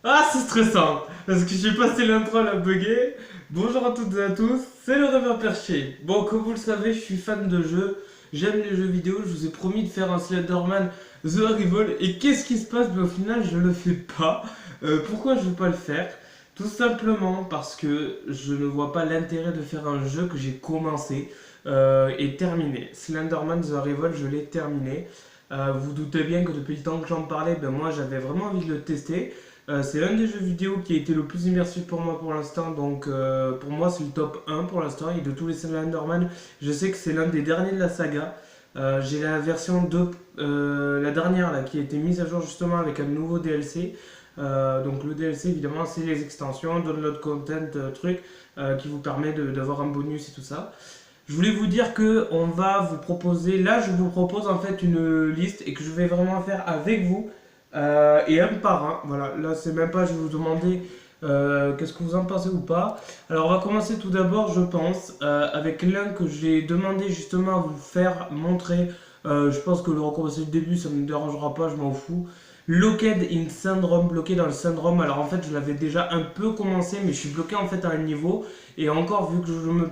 Ah, c'est stressant, parce que j'ai passé l'intro, la bugué. Bonjour à toutes et à tous, c'est le rêveur perché. Bon, comme vous le savez, je suis fan de jeux, j'aime les jeux vidéo, je vous ai promis de faire un Slenderman The Arrival, et qu'est-ce qui se passe? Mais au final, je le fais pas. Pourquoi je veux pas le faire? Tout simplement parce que je ne vois pas l'intérêt de faire un jeu que j'ai commencé et terminé. Slenderman The Arrival, je l'ai terminé. Vous doutez bien que depuis le temps que j'en parlais, ben moi j'avais vraiment envie de le tester. C'est l'un des jeux vidéo qui a été le plus immersif pour moi pour l'instant, donc pour moi c'est le top 1 pour l'instant, et de tous les Slenderman, je sais que c'est l'un des derniers de la saga. J'ai la version 2, la dernière là, qui a été mise à jour justement avec un nouveau DLC. Donc le DLC évidemment c'est les extensions, download content, truc qui vous permet d'avoir un bonus et tout ça. Je voulais vous dire que on va vous proposer, là je vous propose en fait une liste et que je vais vraiment faire avec vous et un par un. Voilà, là c'est même pas, je vais vous demander qu'est-ce que vous en pensez ou pas. Alors on va commencer tout d'abord, je pense, avec l'un que j'ai demandé justement à vous faire montrer. Je pense que le recommencer du début, ça ne me dérangera pas, je m'en fous. Locked in Syndrome, bloqué dans le syndrome. Alors en fait, je l'avais déjà un peu commencé, mais je suis bloqué en fait à un niveau. Et encore, vu que je me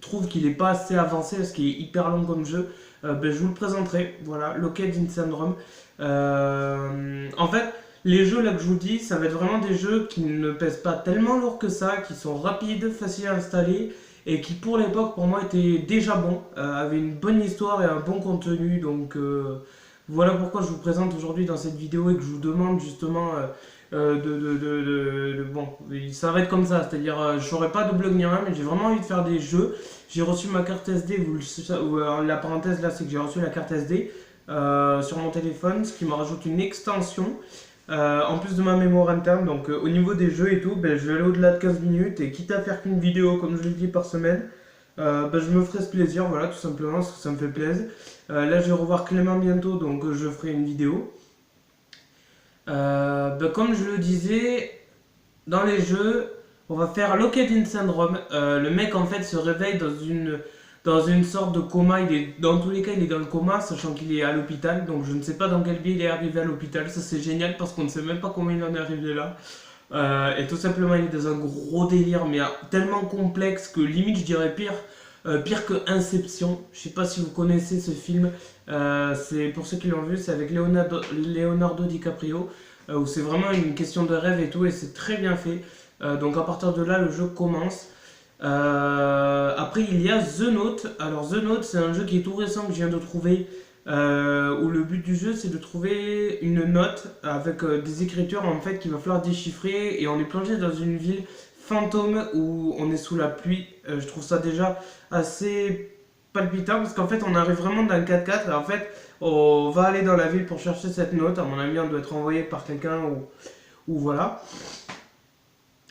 trouve qu'il n'est pas assez avancé, parce qu'il est hyper long comme jeu, ben, je vous le présenterai. Voilà, Locked in Syndrome. En fait, les jeux là que je vous dis, ça va être vraiment des jeux qui ne pèsent pas tellement lourd que ça, qui sont rapides, faciles à installer et qui pour l'époque pour moi étaient déjà bons, avaient une bonne histoire et un bon contenu. Donc voilà pourquoi je vous présente aujourd'hui dans cette vidéo et que je vous demande justement bon, ça va être comme ça, c'est-à-dire je n'aurai pas de blog ni rien, mais j'ai vraiment envie de faire des jeux. J'ai reçu ma carte SD, la parenthèse là c'est que j'ai reçu la carte SD sur mon téléphone, ce qui me rajoute une extension en plus de ma mémoire interne. Donc au niveau des jeux et tout, ben, je vais aller au-delà de 15 minutes et quitte à faire qu'une vidéo, comme je l'ai dit, par semaine, ben, je me ferai ce plaisir, voilà, tout simplement, parce que ça me fait plaisir. Là, je vais revoir Clément bientôt, donc je ferai une vidéo. Ben, comme je le disais, dans les jeux, on va faire Locked in Syndrome. Le mec en fait se réveille dans une sorte de coma. Dans tous les cas, il est dans le coma, sachant qu'il est à l'hôpital. Donc je ne sais pas dans quel biais il est arrivé à l'hôpital. Ça c'est génial parce qu'on ne sait même pas comment il en est arrivé là. Et tout simplement, il est dans un gros délire, mais tellement complexe que limite je dirais pire. Pire que Inception. Je sais pas si vous connaissez ce film. C'est pour ceux qui l'ont vu, c'est avec Leonardo DiCaprio où c'est vraiment une question de rêve et tout, et c'est très bien fait. Donc à partir de là, le jeu commence. Après, il y a The Note. Alors, The Note, c'est un jeu qui est tout récent que je viens de trouver. Où le but du jeu, c'est de trouver une note avec des écritures en fait qu'il va falloir déchiffrer. Et on est plongé dans une ville fantôme où on est sous la pluie. Je trouve ça déjà assez palpitant parce qu'en fait, on arrive vraiment dans le 4x4. Et en fait, on va aller dans la ville pour chercher cette note. À mon avis, on doit être envoyé par quelqu'un ou voilà.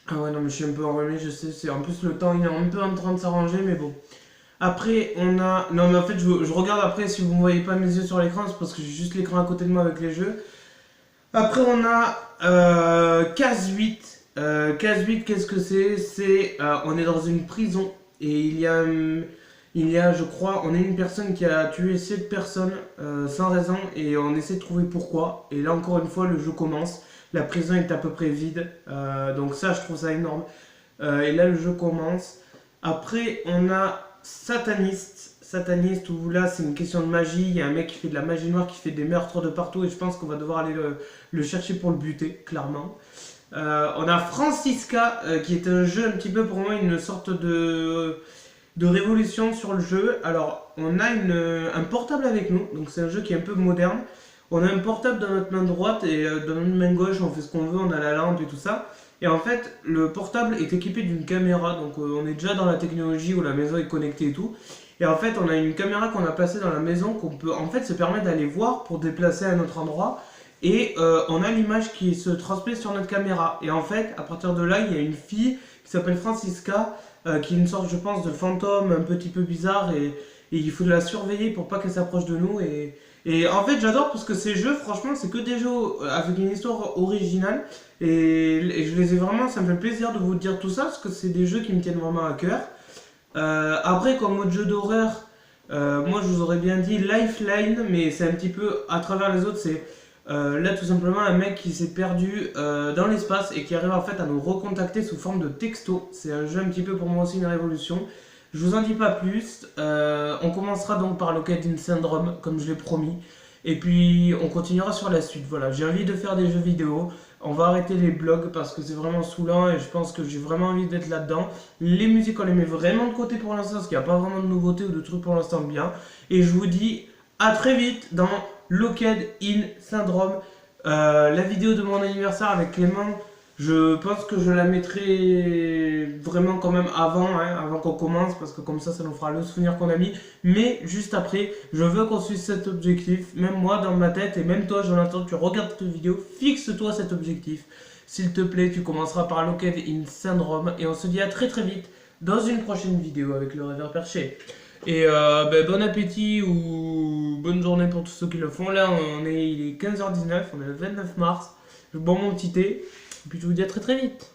Ah ouais, non, mais je suis un peu enrhumé, je sais. En plus, le temps, il est un peu en train de s'arranger, mais bon. Après, on a. Non, mais en fait, je regarde après. Si vous ne voyez pas mes yeux sur l'écran, c'est parce que j'ai juste l'écran à côté de moi avec les jeux. Après, on a Case 8. Case 8, qu'est-ce que c'est? On est dans une prison et je crois, on est une personne qui a tué 7 personnes sans raison et on essaie de trouver pourquoi. Et là, encore une fois, le jeu commence. La prison est à peu près vide. Donc ça, je trouve ça énorme. Et là, le jeu commence. Après, on a Sataniste. Sataniste, où là, c'est une question de magie. Il y a un mec qui fait de la magie noire, qui fait des meurtres de partout. Et je pense qu'on va devoir aller le chercher pour le buter, clairement. On a Francisca, qui est un jeu un petit peu pour moi, une sorte de révolution sur le jeu. Alors, on a un portable avec nous, donc c'est un jeu qui est un peu moderne. On a un portable dans notre main droite et dans notre main gauche, on fait ce qu'on veut, on a la lampe et tout ça. Et en fait, le portable est équipé d'une caméra, donc on est déjà dans la technologie où la maison est connectée et tout. Et en fait, on a une caméra qu'on a placée dans la maison qu'on peut en fait se permettre d'aller voir pour déplacer à un autre endroit. Et on a l'image qui se transmet sur notre caméra. Et en fait, à partir de là, il y a une fille qui s'appelle Francisca, qui est une sorte, je pense, de fantôme un petit peu bizarre. Et il faut la surveiller pour pas qu'elle s'approche de nous. Et en fait, j'adore parce que ces jeux, franchement, c'est que des jeux avec une histoire originale. Et je les ai vraiment, ça me fait plaisir de vous dire tout ça parce que c'est des jeux qui me tiennent vraiment à cœur. Après, comme mode jeu d'horreur, moi je vous aurais bien dit Lifeline, mais c'est un petit peu à travers les autres, c'est Là, tout simplement, un mec qui s'est perdu dans l'espace et qui arrive en fait à nous recontacter sous forme de texto. C'est un jeu un petit peu pour moi aussi une révolution. Je vous en dis pas plus. On commencera donc par Locked In Syndrome, comme je l'ai promis. Et puis on continuera sur la suite. Voilà, j'ai envie de faire des jeux vidéo. On va arrêter les blogs parce que c'est vraiment saoulant et je pense que j'ai vraiment envie d'être là-dedans. Les musiques, on les met vraiment de côté pour l'instant parce qu'il n'y a pas vraiment de nouveautés ou de trucs pour l'instant bien. Et je vous dis à très vite dans Locked In Syndrome. La vidéo de mon anniversaire avec Clément, je pense que je la mettrai vraiment quand même avant, hein, avant qu'on commence, parce que comme ça nous fera le souvenir qu'on a mis. Mais juste après, je veux qu'on suive cet objectif. Même moi dans ma tête, et même toi Jonathan, tu regardes cette vidéo, fixe-toi cet objectif. S'il te plaît, tu commenceras par Locked In Syndrome. Et on se dit à très très vite dans une prochaine vidéo avec le rêveur perché. Et bon appétit ou bonne journée pour tous ceux qui le font. Là, il est 15h19, on est le 29 mars. Je bois mon petit thé. Et puis je vous dis à très très vite.